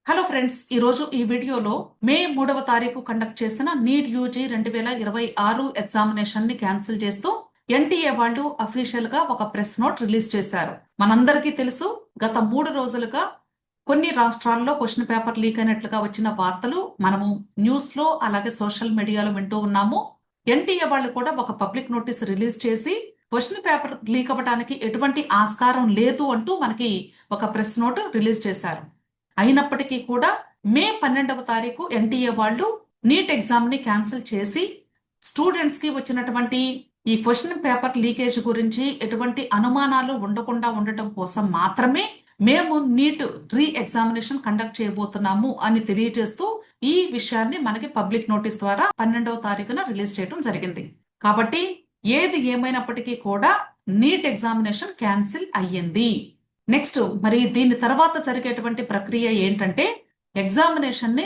Hello friends, ఈరోజు ఈ వీడియోలో మే 3వ తారీఖు కండక్ట్ చేసిన నీట్ యూజీ 2026 ఎగ్జామినేషన్ ని క్యాన్సిల్ చేస్తూ ఎన్టీఏ వాళ్ళు అఫీషియల్ గా ఒక ప్రెస్ నోట్ రిలీజ్ చేశారు. మనందరికీ తెలుసు, గత 3 రోజులుగా కొన్ని రాష్ట్రాల్లో క్వశ్చన్ పేపర్ లీక్ అయినట్లుగా వచ్చిన వార్తలు మనము న్యూస్ లో అలాగే సోషల్ మీడియాలో వింటూ ఉన్నాము. ఎన్టీఏ వాళ్ళు కూడా ఒక పబ్లిక్ నోటీస్ రిలీజ్ చేసి క్వశ్చన్ పేపర్ లీక్ అవ్వడానికి ఎటువంటి ఆస్కారం లేదు అంటూ మనకి ఒక ప్రెస్ నోట్ రిలీజ్ చేశారు. అయినప్పటికీ కూడా మే 12వ తారీఖు ఎన్టీఏ వాళ్ళు నీట్ ఎగ్జామ్ ని క్యాన్సిల్ చేసి స్టూడెంట్స్ కి వచ్చినటువంటి ఈ క్వశ్చన్ పేపర్ లీకేజ్ గురించి ఎటువంటి అనుమానాలు ఉండకుండా ఉండటం కోసం మాత్రమే మేము నీట్ రీ ఎగ్జామినేషన్ కండక్ట్ చేయబోతున్నాము అని తెలియజేస్తూ ఈ విషయాన్ని మనకి పబ్లిక్ నోటీస్ ద్వారా 12వ తారీఖున రిలీజ్ చేయడం జరిగింది. కాబట్టి ఏది ఏమైనప్పటికీ కూడా నీట్ ఎగ్జామినేషన్ క్యాన్సిల్ అయ్యింది. నెక్స్ట్ మరి దీని తర్వాత జరిగేటువంటి ప్రక్రియ ఏంటంటే ఎగ్జామినేషన్ ని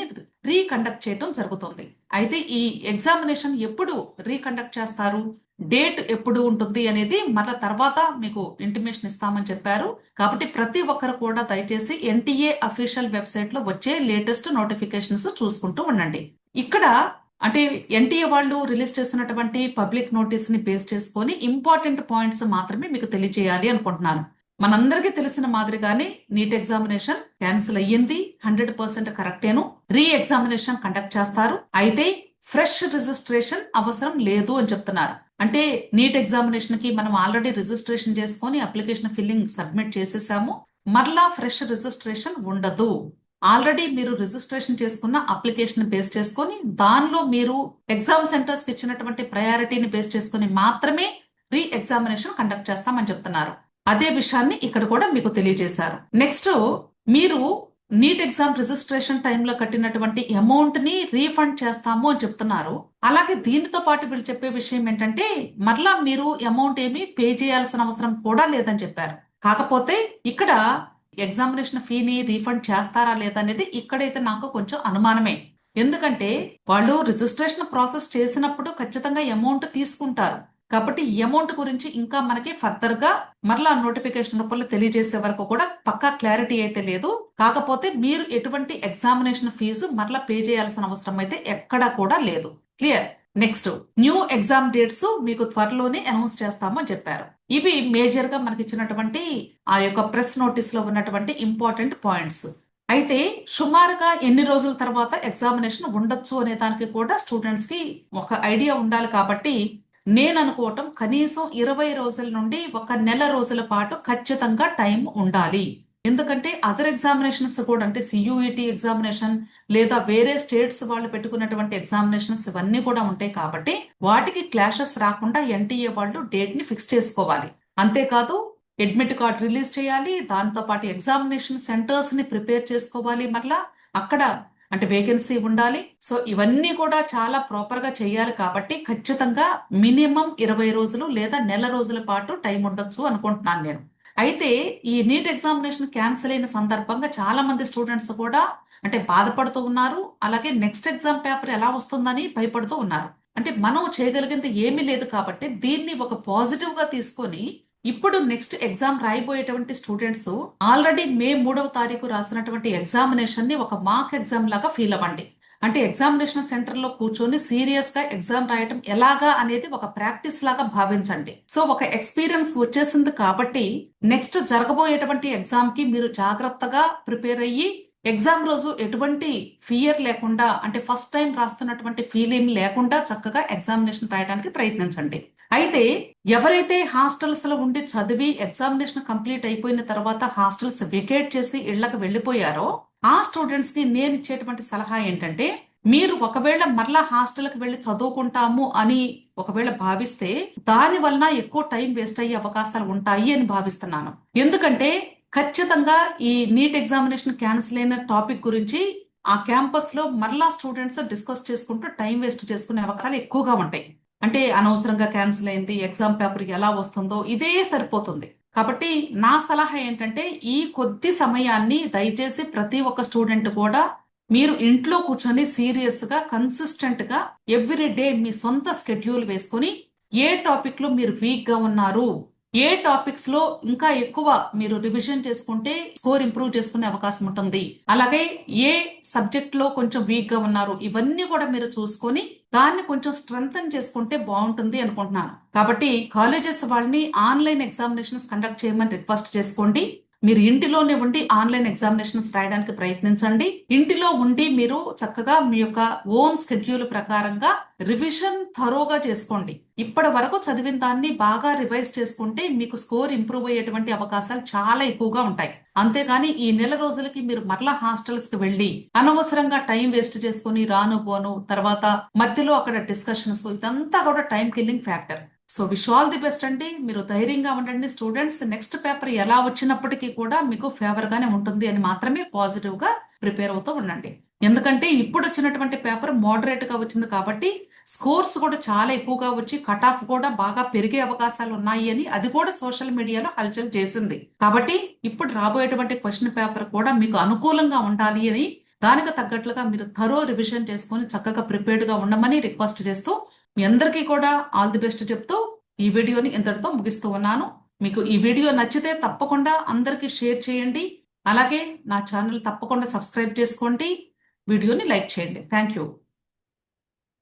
రీకండక్ట్ చేయడం జరుగుతుంది. అయితే ఈ ఎగ్జామినేషన్ ఎప్పుడు రీకండక్ట్ చేస్తారు, డేట్ ఎప్పుడు ఉంటుంది అనేది మళ్ళీ తర్వాత మీకు ఇంటిమేషన్ ఇస్తామని చెప్పారు. కాబట్టి ప్రతి ఒక్కరు కూడా దయచేసి ఎన్టీఏ అఫీషియల్ వెబ్సైట్ లో వచ్చే లేటెస్ట్ నోటిఫికేషన్స్ చూసుకుంటూ ఉండండి. ఇక్కడ అంటే ఎన్టీఏ వాళ్ళు రిలీజ్ చేస్తున్నటువంటి పబ్లిక్ నోటీస్ ని బేస్ చేసుకొని ఇంపార్టెంట్ పాయింట్స్ మాత్రమే మీకు తెలియజేయాలి అనుకుంటున్నాను. మనందరికీ తెలిసిన మాదిరిగానే నీట్ ఎగ్జామినేషన్ క్యాన్సిల్ అయ్యింది, 100% కరెక్టేను. రీ ఎగ్జామినేషన్ కండక్ట్ చేస్తారు. అయితే ఫ్రెష్ రిజిస్ట్రేషన్ అవసరం లేదు అని చెప్తున్నారు. అంటే నీట్ ఎగ్జామినేషన్ కి మనం ఆల్రెడీ రిజిస్ట్రేషన్ చేసుకొని అప్లికేషన్ ఫిల్లింగ్ సబ్మిట్ చేసేసాము. మరలా ఫ్రెష్ రిజిస్ట్రేషన్ ఉండదు. ఆల్రెడీ మీరు రిజిస్ట్రేషన్ చేసుకున్న అప్లికేషన్ బేస్ చేసుకొని దానిలో మీరు ఎగ్జామ్ సెంటర్స్ కి ఇచ్చినటువంటి ప్రయారిటీని బేస్ చేసుకుని మాత్రమే రీ ఎగ్జామినేషన్ కండక్ట్ చేస్తామని చెప్తున్నారు. అదే విషయాన్ని ఇక్కడ కూడా మీకు తెలియజేశారు. నెక్స్ట్, మీరు నీట్ ఎగ్జామ్ రిజిస్ట్రేషన్ టైంలో కట్టినటువంటి అమౌంట్ ని రీఫండ్ చేస్తాము అని చెప్తున్నారు. అలాగే దీనితో పాటు వీళ్ళు చెప్పే విషయం ఏంటంటే మరలా మీరు అమౌంట్ ఏమి పే చేయాల్సిన అవసరం కూడా లేదని చెప్పారు. కాకపోతే ఇక్కడ ఎగ్జామినేషన్ ఫీని రీఫండ్ చేస్తారా లేదా అనేది ఇక్కడైతే నాకు కొంచెం అనుమానమే. ఎందుకంటే వాళ్ళు రిజిస్ట్రేషన్ ప్రాసెస్ చేసినప్పుడు ఖచ్చితంగా అమౌంట్ తీసుకుంటారు. కాబట్టి ఈ అమౌంట్ గురించి ఇంకా మనకి ఫర్దర్ గా మరలా నోటిఫికేషన్ రూపంలో తెలియజేసే వరకు కూడా పక్కా క్లారిటీ అయితే లేదు. కాకపోతే మీరు ఎటువంటి ఎగ్జామినేషన్ ఫీజు మరలా పే చేయాల్సిన అవసరం అయితే ఎక్కడా కూడా లేదు. Clear. Next, new exam dates మీకు త్వరలోనే అనౌన్స్ చేస్తామని చెప్పారు. ఇవి మేజర్ గా మనకి ఇచ్చినటువంటి ఆ యొక్క ప్రెస్ నోటీస్ లో ఉన్నటువంటి ఇంపార్టెంట్ పాయింట్స్. అయితే సుమారుగా ఎన్ని రోజుల తర్వాత ఎగ్జామినేషన్ ఉండొచ్చు అనే దానికి కూడా స్టూడెంట్స్ కి ఒక ఐడియా ఉండాలి. కాబట్టి నేను అనుకోవటం కనీసం 20 రోజుల నుండి 1 నెల రోజుల పాటు ఖచ్చితంగా టైం ఉండాలి. ఎందుకంటే అదర్ ఎగ్జామినేషన్స్ కూడా అంటే సియుఈటి ఎగ్జామినేషన్ లేదా వేరే స్టేట్స్ వాళ్ళు పెట్టుకున్నటువంటి ఎగ్జామినేషన్స్ ఇవన్నీ కూడా ఉంటాయి. కాబట్టి వాటికి క్లాషెస్ రాకుండా ఎన్టీఏ వాళ్ళు డేట్ ని ఫిక్స్ చేసుకోవాలి. అంతేకాదు అడ్మిట్ కార్డ్ రిలీజ్ చేయాలి, దాంతో పాటు ఎగ్జామినేషన్ సెంటర్స్ ని ప్రిపేర్ చేసుకోవాలి, మరలా అక్కడ అంటే వేకెన్సీ ఉండాలి. సో ఇవన్నీ కూడా చాలా ప్రాపర్ గా చేయాలి. కాబట్టి ఖచ్చితంగా మినిమం 20 రోజులు లేదా నెల రోజుల పాటు టైం ఉండొచ్చు అనుకుంటున్నాను నేను. అయితే ఈ నీట్ ఎగ్జామినేషన్ క్యాన్సిల్ అయిన సందర్భంగా చాలా మంది స్టూడెంట్స్ కూడా అంటే బాధపడుతూ ఉన్నారు. అలాగే నెక్స్ట్ ఎగ్జామ్ పేపర్ ఎలా వస్తుందని భయపడుతూ ఉన్నారు. అంటే మనం చేయగలిగింది ఏమీ లేదు. కాబట్టి దీన్ని ఒక పాజిటివ్ గా తీసుకొని ఇప్పుడు నెక్స్ట్ ఎగ్జామ్ రాయబోయేటువంటి స్టూడెంట్స్ ఆల్రెడీ మే 3వ తారీఖు రాసినటువంటి ఎగ్జామినేషన్ ని ఒక మాక్ ఎగ్జామ్ లాగా ఫీల్ అవ్వండి. అంటే ఎగ్జామినేషన్ సెంటర్ లో కూర్చొని సీరియస్ గా ఎగ్జామ్ రాయటం ఎలాగా అనేది ఒక ప్రాక్టీస్ లాగా భావించండి. సో ఒక ఎక్స్పీరియన్స్ వచ్చేసింది కాబట్టి నెక్స్ట్ జరగబోయేటువంటి ఎగ్జామ్ కి మీరు జాగ్రత్తగా ప్రిపేర్ అయ్యి ఎగ్జామ్ రోజు ఎటువంటి ఫియర్ లేకుండా అంటే ఫస్ట్ టైం రాస్తున్నటువంటి ఫీలింగ్ లేకుండా చక్కగా ఎగ్జామినేషన్ రాయడానికి ప్రయత్నించండి. అయితే ఎవరైతే హాస్టల్స్ లో ఉండి చదివి ఎగ్జామినేషన్ కంప్లీట్ అయిపోయిన తర్వాత హాస్టల్స్ వెకేట్ చేసి ఇళ్లకు వెళ్లిపోయారో ఆ స్టూడెంట్స్ కి నేను ఇచ్చేటువంటి సలహా ఏంటంటే మీరు ఒకవేళ మరలా హాస్టల్కి వెళ్లి చదువుకుంటాము అని ఒకవేళ భావిస్తే దాని వలన ఎక్కువ టైం వేస్ట్ అయ్యే అవకాశాలు ఉంటాయి అని భావిస్తున్నాను. ఎందుకంటే ఖచ్చితంగా ఈ నీట్ ఎగ్జామినేషన్ క్యాన్సిల్ అయిన టాపిక్ గురించి ఆ క్యాంపస్ లో మరలా స్టూడెంట్స్ డిస్కస్ చేసుకుంటూ టైం వేస్ట్ చేసుకునే అవకాశాలు ఎక్కువగా ఉంటాయి. అంటే అనవసరంగా క్యాన్సిల్ అయింది, ఎగ్జామ్ పేపర్ ఎలా వస్తుందో ఇదే సరిపోతుంది. కాబట్టి నా సలహా ఏంటంటే ఈ కొద్ది సమయాన్ని దయచేసి ప్రతి ఒక్క స్టూడెంట్ కూడా మీరు ఇంట్లో కూర్చొని సీరియస్ గా కన్సిస్టెంట్ గా ఎవ్రీ డే మీ సొంత స్కెడ్యూల్ వేసుకొని ఏ టాపిక్ లో మీరు వీక్ గా ఉన్నారు, ఏ టాపిక్స్ లో ఇంకా ఎక్కువ మీరు రివిజన్ చేసుకుంటే స్కోర్ ఇంప్రూవ్ చేసుకునే అవకాశం ఉంటుంది, అలాగే ఏ సబ్జెక్ట్ లో కొంచెం వీక్ గా ఉన్నారు, ఇవన్నీ కూడా మీరు చూసుకొని దాన్ని కొంచెం స్ట్రెంగ్తన్ చేసుకుంటే బాగుంటుంది అనుకుంటున్నాను. కాబట్టి కాలేజెస్ వాళ్ళని ఆన్లైన్ ఎగ్జామినేషన్స్ కండక్ట్ చేయమని రిక్వెస్ట్ చేసుకోండి. మీరు ఇంటిలోనే ఉండి ఆన్లైన్ ఎగ్జామినేషన్స్ రాయడానికి ప్రయత్నించండి. ఇంటిలో ఉండి మీరు చక్కగా మీ యొక్క ఓన్ షెడ్యూల్ ప్రకారంగా రివిజన్ థరోగా చేసుకోండి. ఇప్పటి వరకు చదివిన దాన్ని బాగా రివైజ్ చేసుకుంటే మీకు స్కోర్ ఇంప్రూవ్ అయ్యేటువంటి అవకాశాలు చాలా ఎక్కువగా ఉంటాయి. అంతేగాని ఈ నెల రోజులకి మీరు మరలా హాస్టల్స్ కి వెళ్ళి అనవసరంగా టైం వేస్ట్ చేసుకుని రాను పోను తర్వాత మధ్యలో అక్కడ డిస్కషన్స్, ఇదంతా కూడా time killing factor. So wish all the best అండి. మీరు ధైర్యంగా ఉండండి స్టూడెంట్స్. నెక్స్ట్ పేపర్ ఎలా వచ్చినప్పటికీ కూడా మీకు ఫేవర్ గానే ఉంటుంది అని మాత్రమే పాజిటివ్ గా ప్రిపేర్ అవుతూ ఉండండి. ఎందుకంటే ఇప్పుడు వచ్చినటువంటి పేపర్ మోడరేట్ గా వచ్చింది కాబట్టి స్కోర్స్ కూడా చాలా ఎక్కువగా వచ్చి కట్ ఆఫ్ కూడా బాగా పెరిగే అవకాశాలు ఉన్నాయి అని అది కూడా సోషల్ మీడియాలో హల్చల్ చేసింది. కాబట్టి ఇప్పుడు రాబోయేటువంటి క్వశ్చన్ పేపర్ కూడా మీకు అనుకూలంగా ఉండాలి అని దానికి తగ్గట్లుగా మీరు థరో రివిజన్ చేసుకొని చక్కగా ప్రిపేర్డ్ గా ఉండమని రిక్వెస్ట్ చేస్తూ మీ అందరికీ కూడా ఆల్ ది బెస్ట్ చెప్తూ ఈ వీడియోని ఇంతటితో ముగిస్తూ ఉన్నాను. మీకు ఈ వీడియో నచ్చితే తప్పకుండా అందరికీ షేర్ చేయండి. అలాగే నా ఛానల్ తప్పకుండా సబ్స్క్రైబ్ చేసుకోండి. వీడియోని లైక్ చేయండి. Thank you.